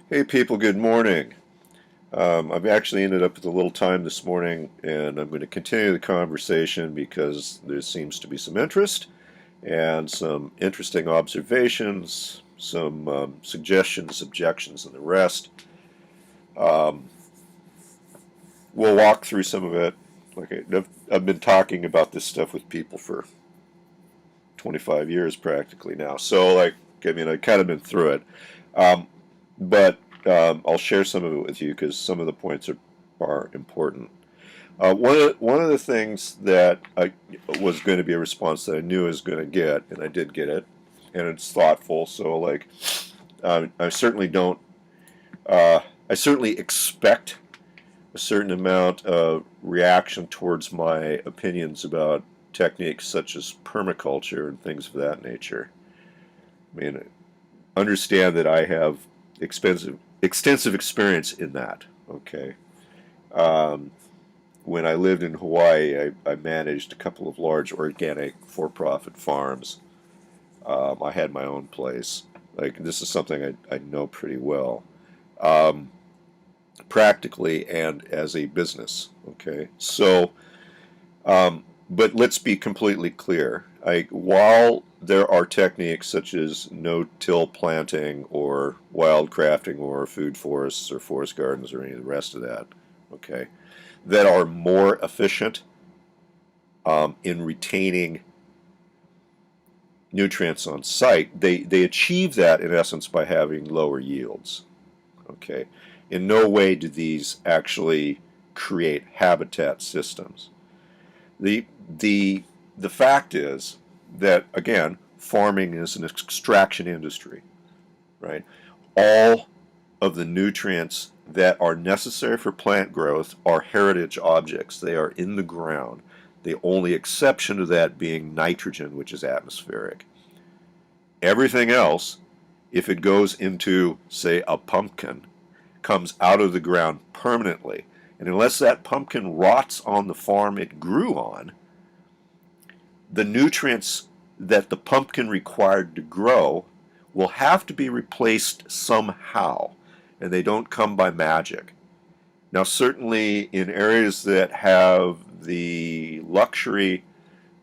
Hey people, good morning. I've actually ended up with a little time this morning and I'm going to continue the conversation because there seems to be some interest and some interesting observations, some suggestions, objections, and the rest. Um, we'll walk through some of it. I've been talking about this stuff with people for 25 years practically now. I've kind of been through it. Um, but I'll share some of it with you because some of the points are important. One of the things that I was going to be a response that I knew I was going to get, and I did get it, and it's thoughtful. I certainly don't. I certainly expect a certain amount of reaction towards my opinions about techniques such as permaculture and things of that nature. I mean, understand that I have extensive experience in that. Okay. Um, when I lived in Hawaii, I managed a couple of large organic for-profit farms. I had my own place. Like this is something I know pretty well, um, practically and as a business. Okay, but let's be completely clear. While there are techniques such as no-till planting or wildcrafting or food forests or forest gardens or any of the rest of that, okay, that are more efficient in retaining nutrients on site, they achieve that in essence by having lower yields. Okay, in no way do these actually create habitat systems. The the the fact is that again, farming is an extraction industry, right? All of the nutrients that are necessary for plant growth are heritage objects. They are in the ground. The only exception to that being nitrogen, which is atmospheric. Everything else, if it goes into, say, a pumpkin, comes out of the ground permanently. And unless that pumpkin rots on the farm it grew on, the nutrients that the pumpkin required to grow will have to be replaced somehow, and they don't come by magic. Now, certainly in areas that have the luxury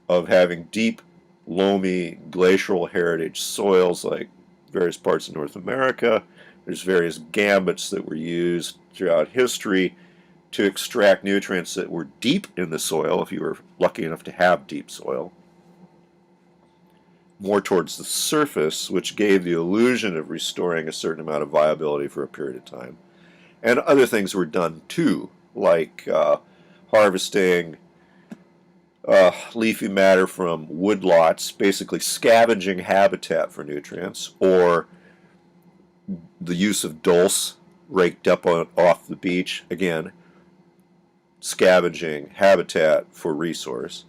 of having deep, loamy, glacial heritage soils like various parts of North America, there's various gambits that were used throughout history to extract nutrients that were deep in the soil, if you were lucky enough to have deep soil, more towards the surface, which gave the illusion of restoring a certain amount of viability for a period of time. And other things were done too, like harvesting leafy matter from woodlots, basically scavenging habitat for nutrients, or the use of dulse raked up off the beach, again, scavenging habitat for resource.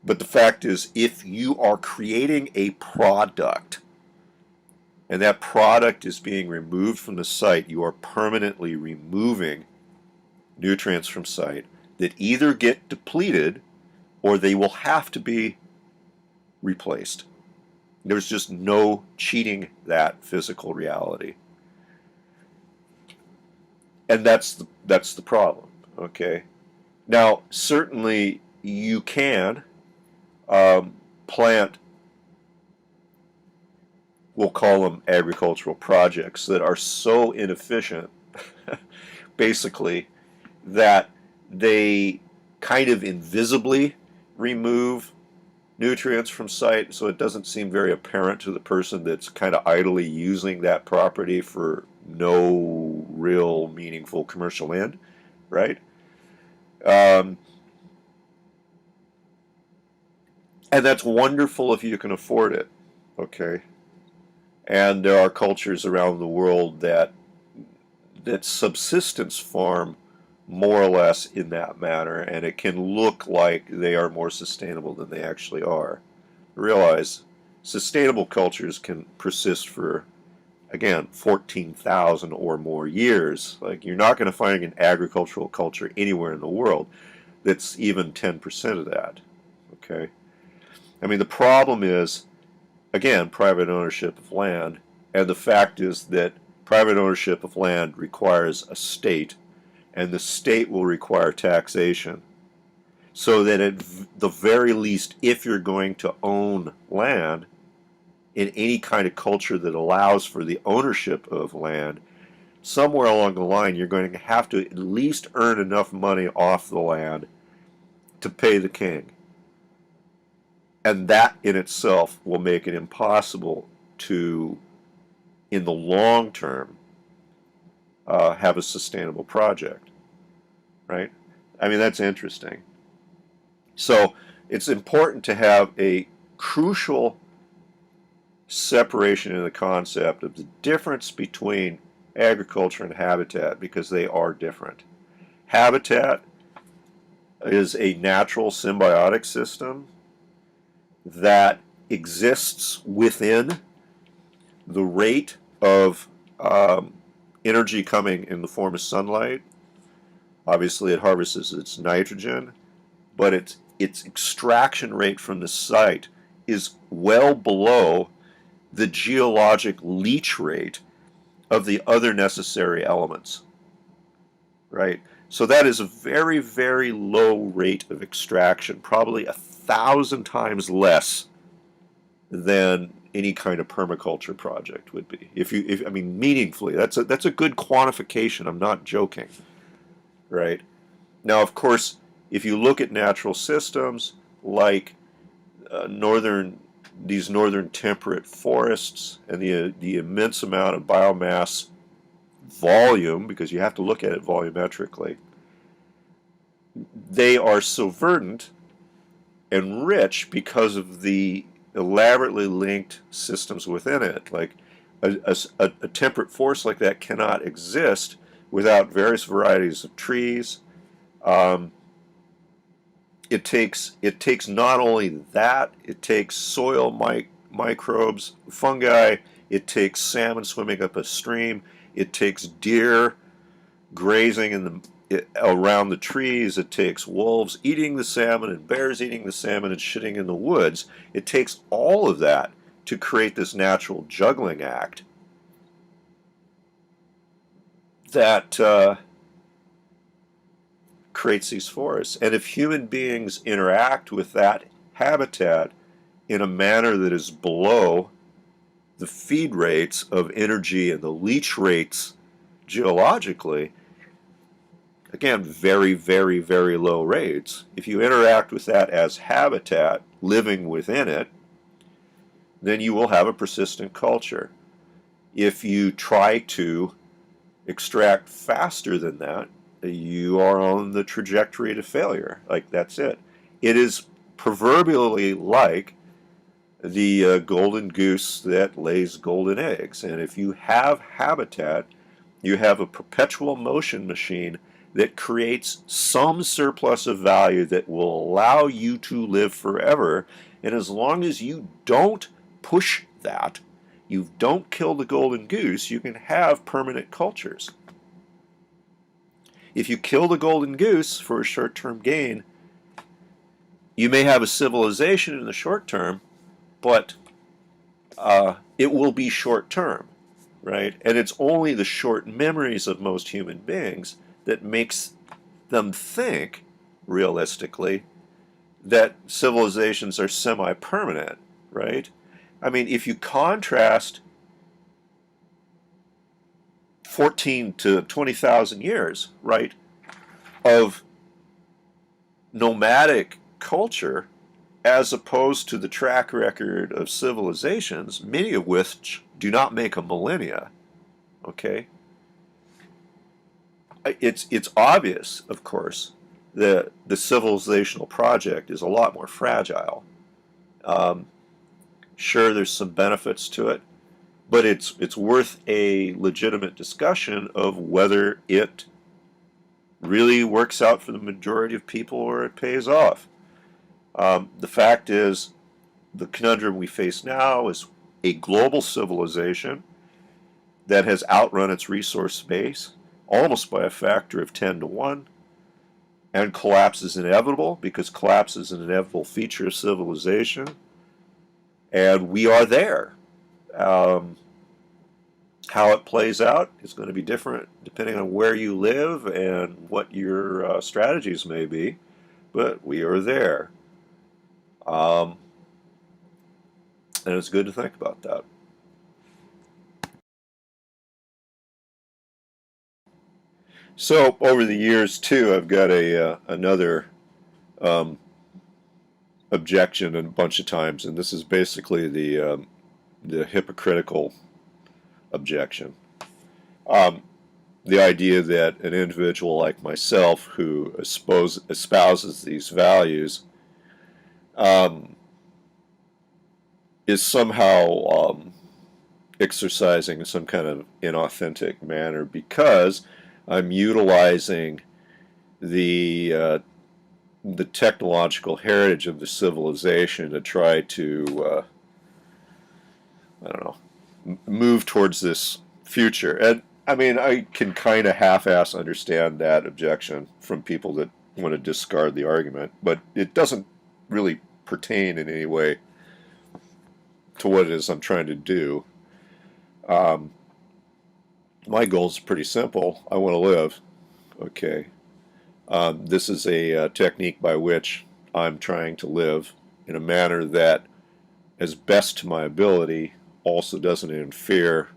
But the fact is, if you are creating a product and that product is being removed from the site, you are permanently removing nutrients from site that either get depleted or they will have to be replaced. There's just no cheating that physical reality. And that's the problem, okay? Now, certainly you can plant, we'll call them agricultural projects, that are so inefficient, basically, that they kind of invisibly remove nutrients from site, so it doesn't seem very apparent to the person that's kind of idly using that property for no real meaningful commercial end, right? Um, and that's wonderful if you can afford it, okay? And there are cultures around the world that subsistence farm more or less in that manner, and it can look like they are more sustainable than they actually are. Realize sustainable cultures can persist for, again, 14,000 or more years. Like, you're not going to find an agricultural culture anywhere in the world that's even 10% of that. Okay? I mean, the problem is, again, private ownership of land, and the fact is that Private ownership of land requires a state, and the state will require taxation. So that at the very least, if you're going to own land in any kind of culture that allows for the ownership of land, somewhere along the line you're going to have to at least earn enough money off the land to pay the king. And that in itself will make it impossible to, in the long term, have a sustainable project, right? I mean, that's interesting. So it's important to have a crucial separation in the concept of the difference between agriculture and habitat, because they are different. Habitat is a natural symbiotic system that exists within the rate of energy coming in the form of sunlight. Obviously it harvests its nitrogen, but its extraction rate from the site is well below the geologic leach rate of the other necessary elements, right? So that is a very, very low rate of extraction, probably 1,000 times less than any kind of permaculture project would be. I mean, meaningfully, that's a good quantification. I'm not joking, right? Now, of course, if you look at natural systems like these northern temperate forests and the immense amount of biomass volume, because you have to look at it volumetrically, they are so verdant and rich because of the elaborately linked systems within it. Like a temperate forest like that cannot exist without various varieties of trees. It takes not only that, it takes soil microbes, fungi, it takes salmon swimming up a stream, it takes deer grazing around the trees, it takes wolves eating the salmon and bears eating the salmon and shitting in the woods. It takes all of that to create this natural juggling act that creates these forests. And if human beings interact with that habitat in a manner that is below the feed rates of energy and the leach rates geologically, again, very, very, very low rates, if you interact with that as habitat, living within it, then you will have a persistent culture. If you try to extract faster than that, you are on the trajectory to failure. Like, that's it. It is proverbially like the golden goose that lays golden eggs. And if you have habitat, you have a perpetual motion machine that creates some surplus of value that will allow you to live forever. And as long as you don't push that, you don't kill the golden goose, you can have permanent cultures. If you kill the golden goose for a short-term gain, you may have a civilization in the short term, but it will be short-term, right? And it's only the short memories of most human beings that makes them think, realistically, that civilizations are semi-permanent, right? I mean, if you contrast 14 to 20,000 years, right, of nomadic culture as opposed to the track record of civilizations, many of which do not make a millennia, okay? It's obvious, of course, that the civilizational project is a lot more fragile. Sure, there's some benefits to it, but it's worth a legitimate discussion of whether it really works out for the majority of people or it pays off. The fact is, the conundrum we face now is a global civilization that has outrun its resource base almost by a factor of 10 to 1, and collapse is inevitable because collapse is an inevitable feature of civilization, and we are there. How it plays out is going to be different depending on where you live and what your strategies may be, but we are there. Um, and it's good to think about that. So over the years too, I've got a another um, objection a bunch of times, and this is basically the hypocritical objection. Um, the idea that an individual like myself who espouses these values um, is somehow exercising in some kind of inauthentic manner because I'm utilizing the the technological heritage of the civilization to try to I don't know, move towards this future. And I mean, I can kind of half-ass understand that objection from people that want to discard the argument, but it doesn't really pertain in any way to what it is I'm trying to do. Um, my goal is pretty simple. I want to live. Okay. This is a technique by which I'm trying to live in a manner that, as best to my ability, also doesn't interfere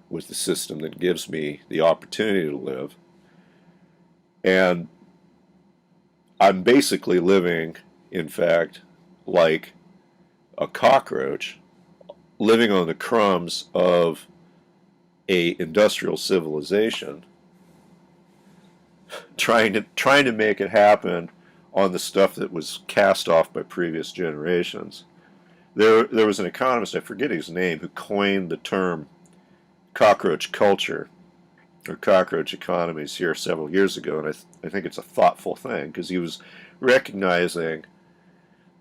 with the system that gives me the opportunity to live. And I'm basically living, in fact, like a cockroach, living on the crumbs of a industrial civilization, trying to make it happen on the stuff that was cast off by previous generations. There was an economist, I forget his name, who coined the term cockroach culture or cockroach economies here several years ago, and I think it's a thoughtful thing because he was recognizing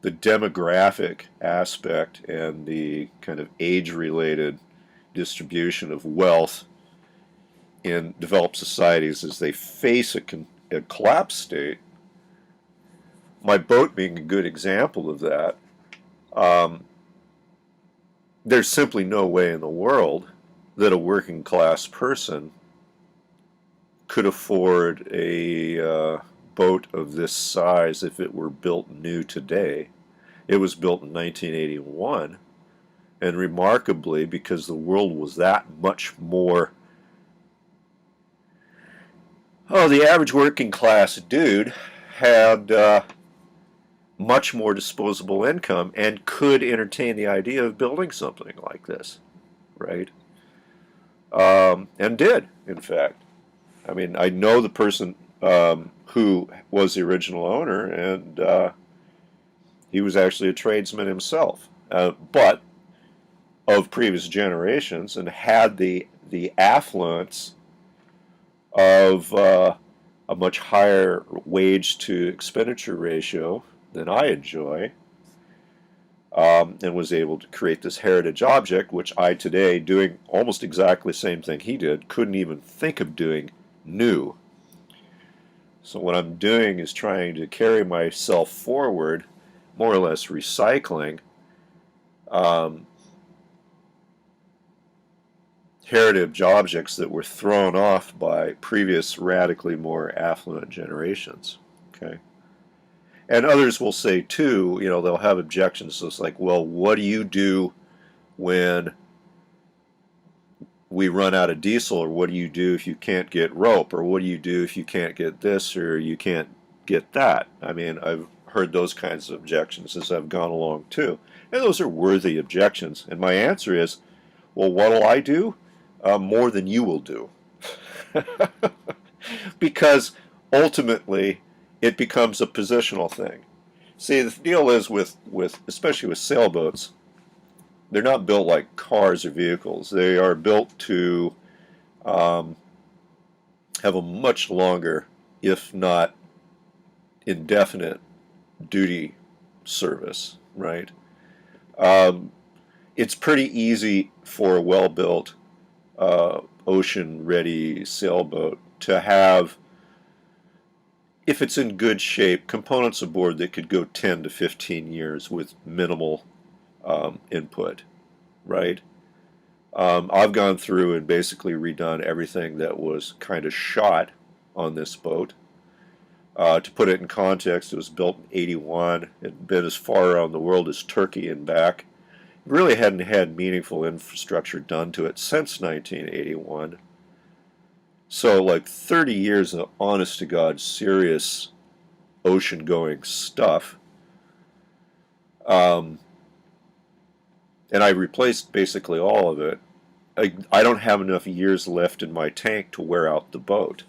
the demographic aspect and the kind of age-related distribution of wealth in developed societies as they face a collapse state. My boat being a good example of that. Um, there's simply no way in the world that a working class person could afford a boat of this size if it were built new today. It was built in 1981, and remarkably, because the world was that much more, oh, the average working class dude had much more disposable income and could entertain the idea of building something like this, right? And did, in fact. I mean, I know the person who was the original owner, and he was actually a tradesman himself, but of previous generations, and had the affluence of a much higher wage to expenditure ratio than I enjoy, and was able to create this heritage object, which I today, doing almost exactly the same thing he did, couldn't even think of doing new. So what I'm doing is trying to carry myself forward, more or less recycling um, heritage objects that were thrown off by previous radically more affluent generations. Okay. And others will say too, you know, they'll have objections. So it's like, well, what do you do when we run out of diesel, or what do you do if you can't get rope, or what do you do if you can't get this or you can't get that? I mean, I've heard those kinds of objections as I've gone along too, and those are worthy objections. And my answer is, well, what'll I do? More than you will do. Because ultimately it becomes a positional thing. See, the deal is with especially with sailboats, they're not built like cars or vehicles. They are built to um, have a much longer, if not indefinite, duty service, right? Um, it's pretty easy for a well-built ocean-ready sailboat to have, if it's in good shape, components aboard that could go 10 to 15 years with minimal input, right? I've gone through and basically redone everything that was kind of shot on this boat. To put it in context, it was built in '81. It had been as far around the world as Turkey and back. It really hadn't had meaningful infrastructure done to it since 1981. So like 30 years of honest to God serious ocean going stuff. Um, and I replaced basically all of it. I don't have enough years left in my tank to wear out the boat.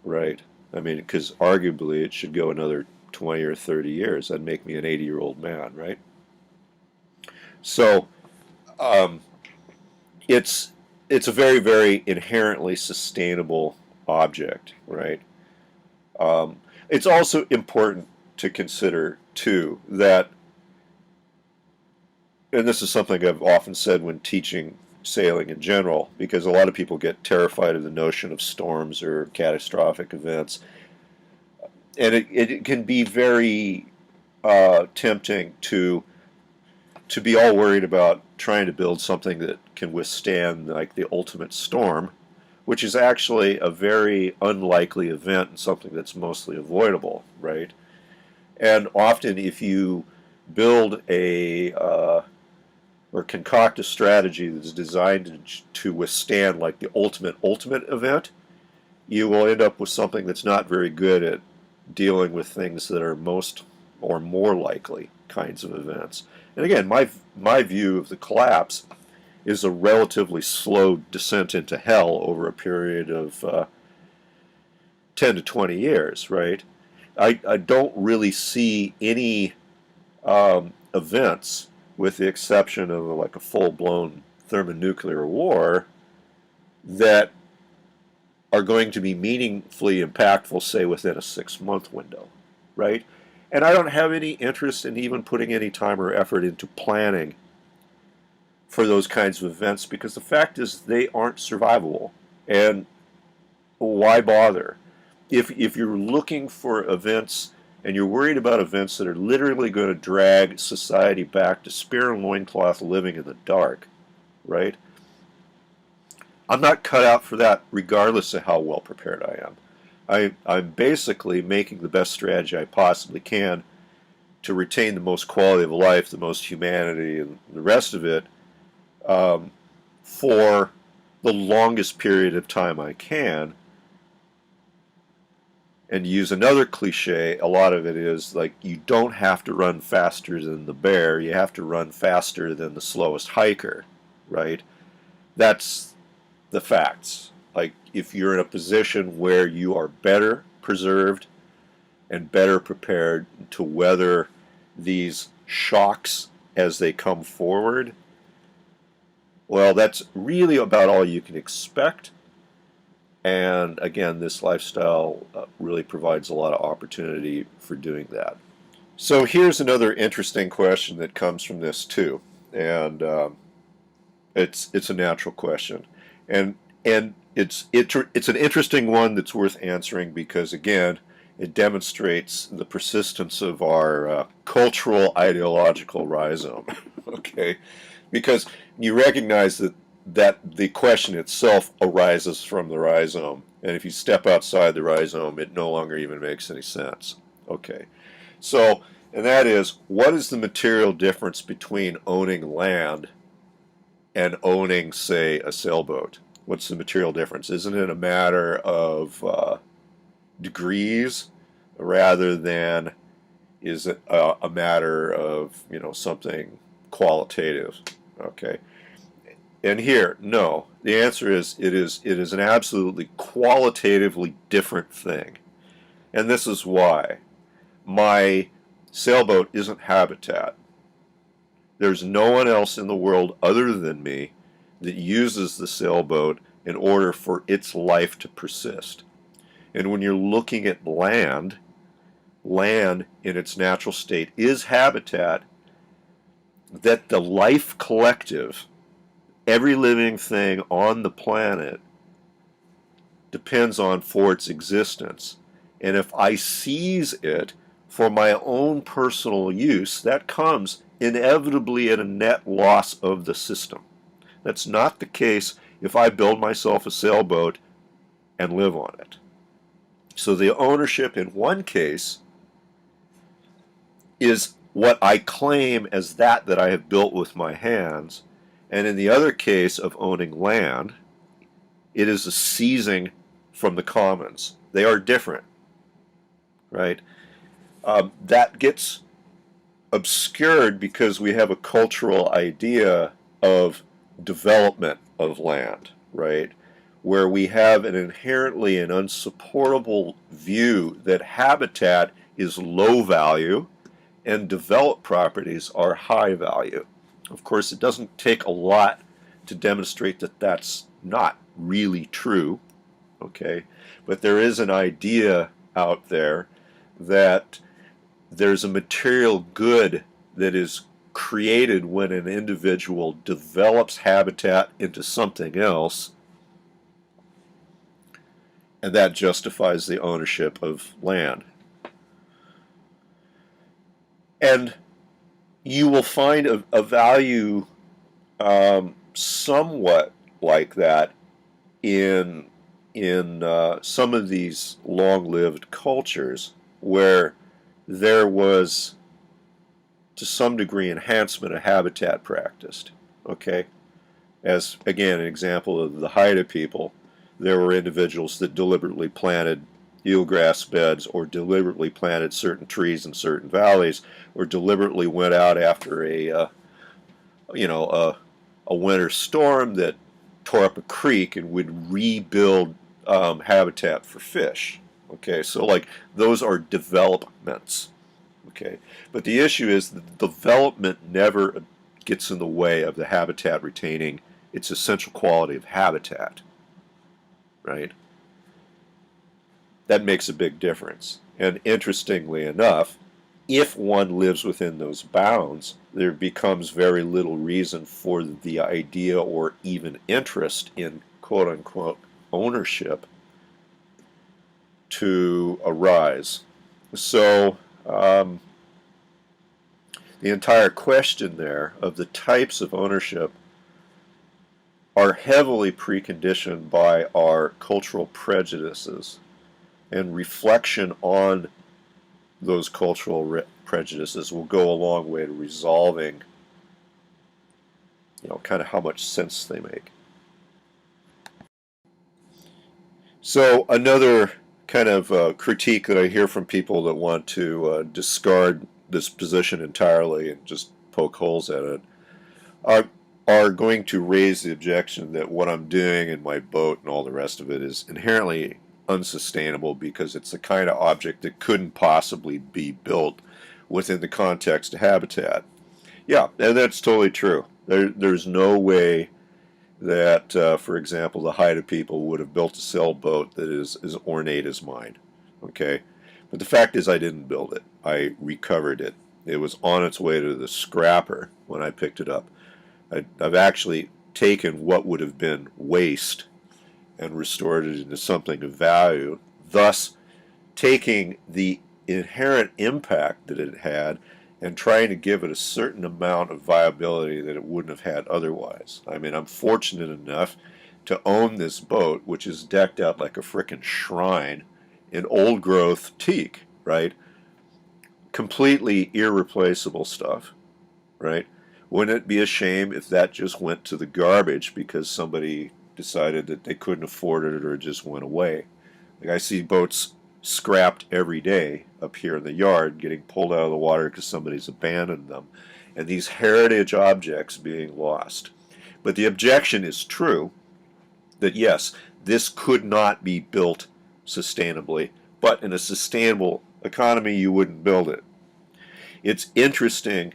Right? I mean, because arguably it should go another 20 or 30 years. That'd make me an 80-year-old man, right? So um, it's a very, very inherently sustainable object, right? It's also important to consider, too, that, and this is something I've often said when teaching sailing in general, because a lot of people get terrified of the notion of storms or catastrophic events, and it can be very tempting to be all worried about trying to build something that can withstand like the ultimate storm, which is actually a very unlikely event and something that's mostly avoidable, right? And often if you build a or concoct a strategy that's designed to withstand like the ultimate event, you will end up with something that's not very good at dealing with things that are most or more likely kinds of events. And again, my view of the collapse is a relatively slow descent into hell over a period of 10 to 20 years, right? I don't really see any events, with the exception of like a full-blown thermonuclear war, that are going to be meaningfully impactful, say, within a 6-month window, right? And I don't have any interest in even putting any time or effort into planning for those kinds of events, because the fact is they aren't survivable. And why bother? If you're looking for events and you're worried about events that are literally going to drag society back to spear and loincloth living in the dark, right? I'm not cut out for that regardless of how well prepared I am. I'm basically making the best strategy I possibly can to retain the most quality of life, the most humanity, and the rest of it for the longest period of time I can. And use another cliche, a lot of it is like you don't have to run faster than the bear, you have to run faster than the slowest hiker, right? That's the facts. Like if you're in a position where you are better preserved and better prepared to weather these shocks as they come forward, well, that's really about all you can expect. And again, this lifestyle really provides a lot of opportunity for doing that. So here's another interesting question that comes from this too, and it's a natural question, and it's an interesting one that's worth answering because again, it demonstrates the persistence of our cultural ideological rhizome. Okay, because you recognize that the question itself arises from the rhizome, and if you step outside the rhizome, it no longer even makes any sense. Okay, so, and that is, what is the material difference between owning land and owning, say, a sailboat? What's the material difference? Isn't it a matter of degrees rather than is it a matter of, you know, something qualitative? Okay. And here, no. The answer is it is an absolutely qualitatively different thing. And this is why. My sailboat isn't habitat. There's no one else in the world other than me that uses the sailboat in order for its life to persist. And when you're looking at land, land in its natural state is habitat that the life collective, every living thing on the planet, depends on for its existence. And if I seize it for my own personal use, that comes inevitably at a net loss of the system. That's not the case if I build myself a sailboat and live on it. So the ownership in one case is what I claim as that I have built with my hands, and in the other case of owning land, it is a seizing from the commons. They are different, right? That gets obscured because we have a cultural idea of development of land, right? Where we have an inherently an unsupportable view that habitat is low value and developed properties are high value. Of course, it doesn't take a lot to demonstrate that that's not really true, okay? But there is an idea out there that there's a material good that is created when an individual develops habitat into something else, and that justifies the ownership of land. And you will find a value somewhat like that in some of these long-lived cultures where there was, to some degree, enhancement of habitat practiced. Okay, as again an example of the Haida people, there were individuals that deliberately planted eelgrass beds, or deliberately planted certain trees in certain valleys, or deliberately went out after a winter storm that tore up a creek and would rebuild habitat for fish. Okay, so like those are developments. Okay, but the issue is that development never gets in the way of the habitat retaining its essential quality of habitat, right? That makes a big difference. And interestingly enough, if one lives within those bounds, there becomes very little reason for the idea or even interest in quote-unquote ownership to arise. So the entire question there of the types of ownership are heavily preconditioned by our cultural prejudices, and reflection on those cultural prejudices will go a long way to resolving, kind of how much sense they make. So another kind of critique that I hear from people that want to discard this position entirely and just poke holes at it are going to raise the objection that what I'm doing in my boat and all the rest of it is inherently unsustainable because it's the kind of object that couldn't possibly be built within the context of habitat. Yeah, and that's totally true. There's no way that, for example, the Haida people would have built a sailboat that is as ornate as mine. Okay, but the fact is I didn't build it. I recovered it. It was on its way to the scrapper when I picked it up. I've actually taken what would have been waste and restored it into something of value, thus taking the inherent impact that it had and trying to give it a certain amount of viability that it wouldn't have had otherwise. I mean, I'm fortunate enough to own this boat, which is decked out like a frickin' shrine in old growth teak, right? Completely irreplaceable stuff, right? Wouldn't it be a shame if that just went to the garbage because somebody decided that they couldn't afford it or it just went away? Like I see boats scrapped every day up here in the yard getting pulled out of the water because somebody's abandoned them, and these heritage objects being lost. But the objection is true that yes, this could not be built sustainably, but in a sustainable economy you wouldn't build it. It's interesting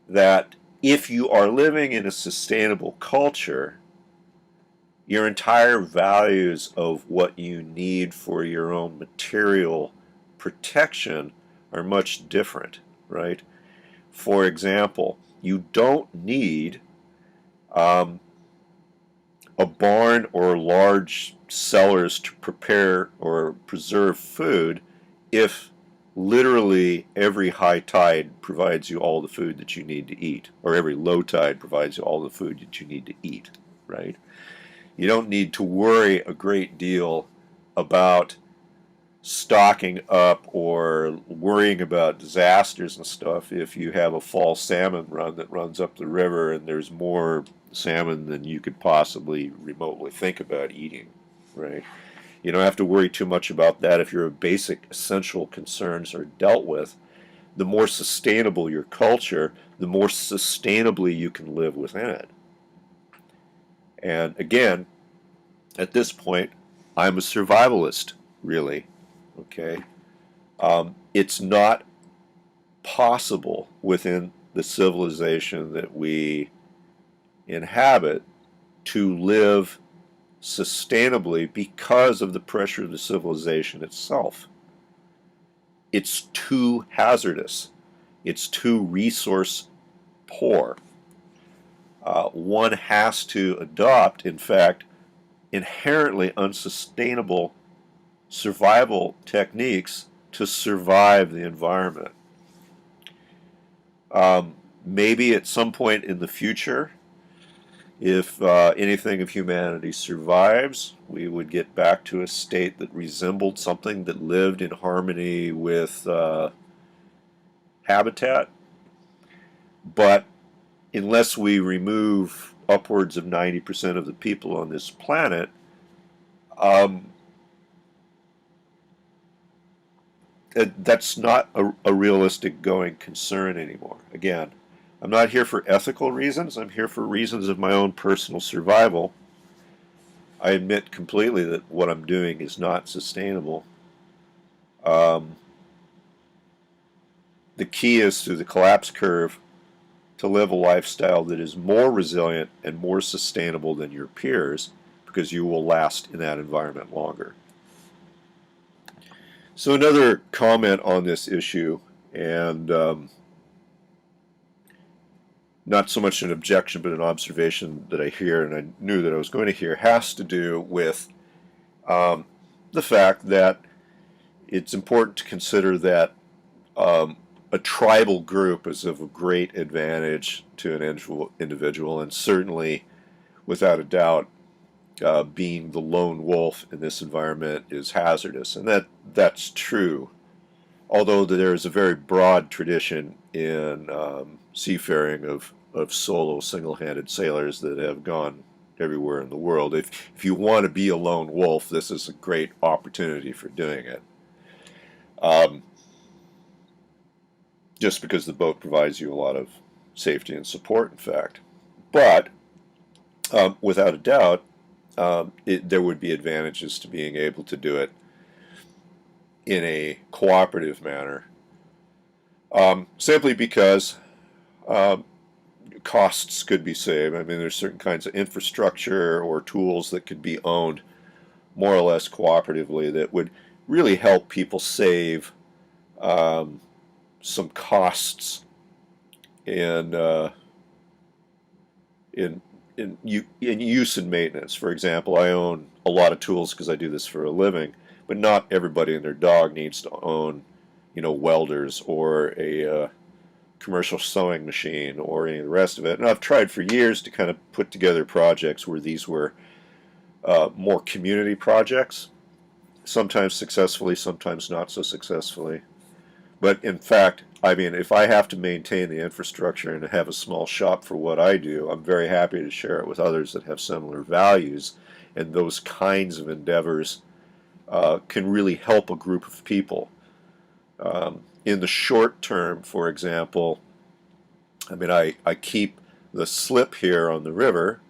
that if you are living in a sustainable culture, your entire values of what you need for your own material protection are much different, right? For example, you don't need a barn or large cellars to prepare or preserve food if literally every high tide provides you all the food that you need to eat, or every low tide provides you all the food that you need to eat, right? You don't need to worry a great deal about stocking up or worrying about disasters and stuff if you have a fall salmon run that runs up the river and there's more salmon than you could possibly remotely think about eating, right? You don't have to worry too much about that if your basic essential concerns are dealt with. The more sustainable your culture, the more sustainably you can live within it. And again, at this point, I'm a survivalist, really. Okay? It's not possible within the civilization that we inhabit to live sustainably because of the pressure of the civilization itself. It's too hazardous. It's too resource poor. One has to adopt, in fact, inherently unsustainable survival techniques to survive the environment. Maybe at some point in the future, if anything of humanity survives, we would get back to a state that resembled something that lived in harmony with habitat. But unless we remove upwards of 90% of the people on this planet, that's not a realistic going concern anymore. Again, I'm not here for ethical reasons. I'm here for reasons of my own personal survival. I admit completely that what I'm doing is not sustainable. The key is through the collapse curve to live a lifestyle that is more resilient and more sustainable than your peers, because you will last in that environment longer. So another comment on this issue, and not so much an objection but an observation that I hear and I knew that I was going to hear, has to do with the fact that it's important to consider that a tribal group is of a great advantage to an individual, and certainly, without a doubt, being the lone wolf in this environment is hazardous, and that's true. Although there is a very broad tradition in seafaring of solo, single-handed sailors that have gone everywhere in the world. If you want to be a lone wolf, this is a great opportunity for doing it. Just because the boat provides you a lot of safety and support, in fact. But without a doubt, there would be advantages to being able to do it in a cooperative manner, simply because costs could be saved. I mean, there's certain kinds of infrastructure or tools that could be owned more or less cooperatively that would really help people save some costs in use and maintenance. For example, I own a lot of tools because I do this for a living, but not everybody and their dog needs to own, welders or a commercial sewing machine or any of the rest of it. And I've tried for years to kind of put together projects where these were more community projects, sometimes successfully, sometimes not so successfully. But in fact, I mean, if I have to maintain the infrastructure and have a small shop for what I do, I'm very happy to share it with others that have similar values, and those kinds of endeavors can really help a group of people. In the short term, for example, I mean, I keep the slip here on the river.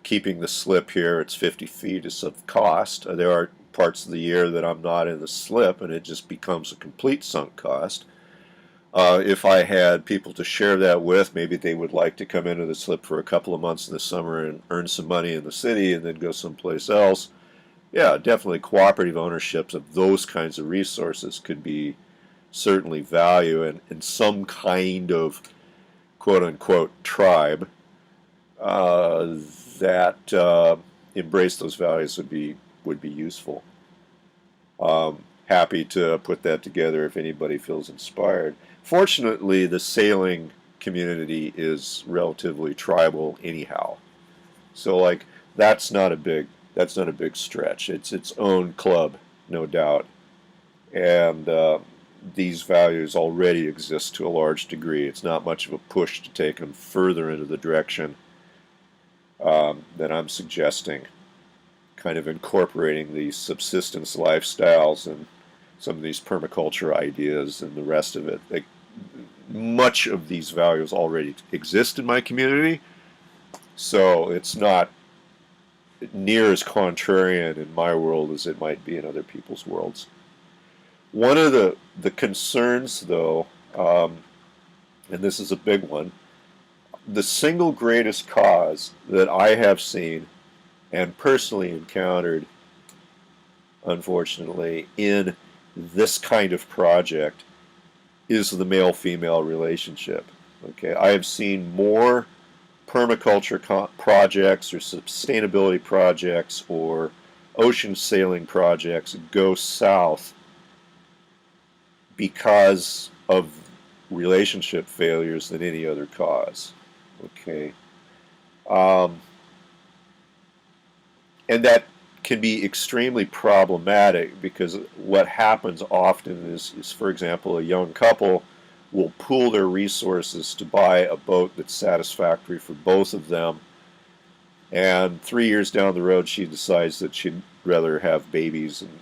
Keeping the slip here, it's 50 feet is of cost. There are parts of the year that I'm not in the slip, and it just becomes a complete sunk cost. If I had people to share that with, maybe they would like to come into the slip for a couple of months in the summer and earn some money in the city and then go someplace else. Yeah, definitely cooperative ownerships of those kinds of resources could be certainly value, and some kind of quote-unquote tribe that embrace those values would be useful. happy to put that together if anybody feels inspired. Fortunately, the sailing community is relatively tribal anyhow. So like that's not a big stretch. It's its own club, no doubt. And these values already exist to a large degree. It's not much of a push to take them further into the direction that I'm suggesting, kind of incorporating these subsistence lifestyles and some of these permaculture ideas and the rest of it. Like, much of these values already exist in my community, so it's not near as contrarian in my world as it might be in other people's worlds. One of the concerns, though, and this is a big one, the single greatest cause that I have seen and personally encountered, unfortunately, in this kind of project is the male-female relationship. Okay, I have seen more permaculture projects or sustainability projects or ocean sailing projects go south because of relationship failures than any other cause. Okay, and that can be extremely problematic because what happens often is, for example, a young couple will pool their resources to buy a boat that's satisfactory for both of them, and 3 years down the road she decides that she'd rather have babies and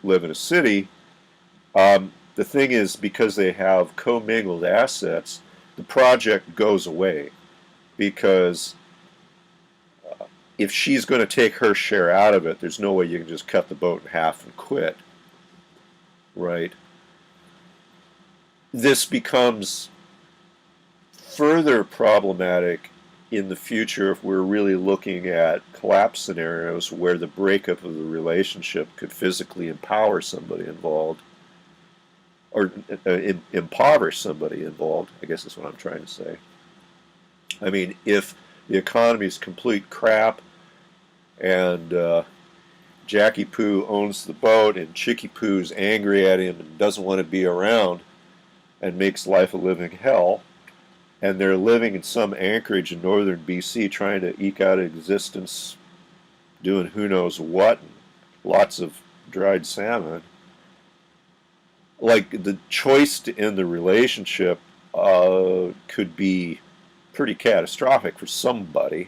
live in a city. The thing is, because they have commingled assets, the project goes away, because if she's going to take her share out of it, there's no way you can just cut the boat in half and quit, right? This becomes further problematic in the future if we're really looking at collapse scenarios where the breakup of the relationship could physically empower somebody involved, or impoverish somebody involved, I guess is what I'm trying to say. I mean, if the economy is complete crap and Jackie Poo owns the boat and Chicky Poo's angry at him and doesn't want to be around and makes life a living hell, and they're living in some anchorage in northern BC trying to eke out an existence doing who knows what, and lots of dried salmon, like, the choice to end the relationship could be pretty catastrophic for somebody.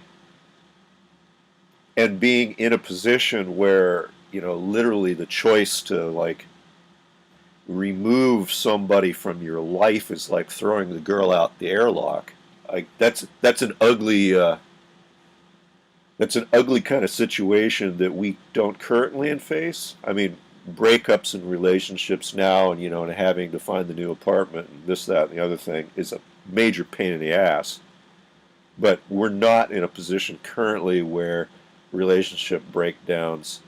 And being in a position where, you know, literally the choice to, like, remove somebody from your life is like throwing the girl out the airlock. Like, that's an ugly kind of situation that we don't currently face. I mean, breakups in relationships now, and, you know, and having to find the new apartment and this, that, and the other thing is a major pain in the ass. But we're not in a position currently where relationship breakdowns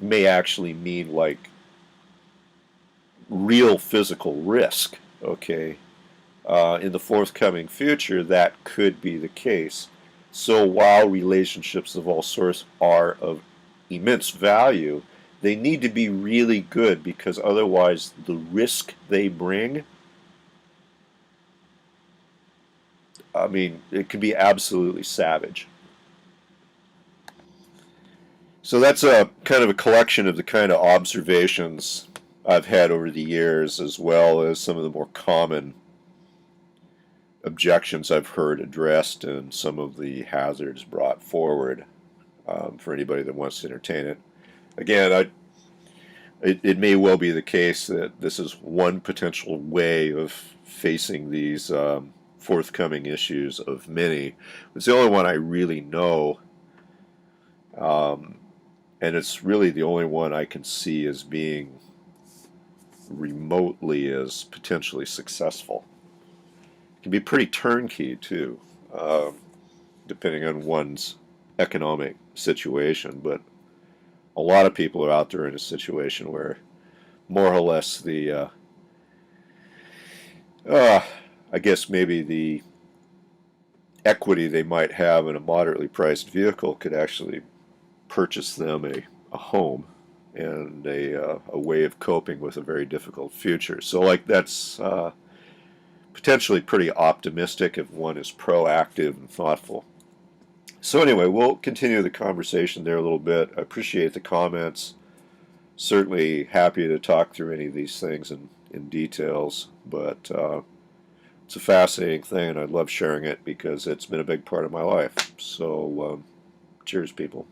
may actually mean, like, real physical risk. Okay, in the forthcoming future, that could be the case. So while relationships of all sorts are of immense value, they need to be really good, because otherwise the risk they bring, I mean, it can be absolutely savage. So that's a kind of a collection of the kind of observations I've had over the years, as well as some of the more common objections I've heard addressed and some of the hazards brought forward, for anybody that wants to entertain it. Again, it may well be the case that this is one potential way of facing these forthcoming issues of many. It's the only one I really know, and it's really the only one I can see as being remotely as potentially successful. It can be pretty turnkey too, depending on one's economic situation, but a lot of people are out there in a situation where more or less the I guess maybe the equity they might have in a moderately priced vehicle could actually purchase them a home. and a way of coping with a very difficult future. So like that's potentially pretty optimistic if one is proactive and thoughtful. So anyway, we'll continue the conversation there a little bit. I appreciate the comments. Certainly happy to talk through any of these things in details, but it's a fascinating thing, and I love sharing it because it's been a big part of my life. So cheers, people.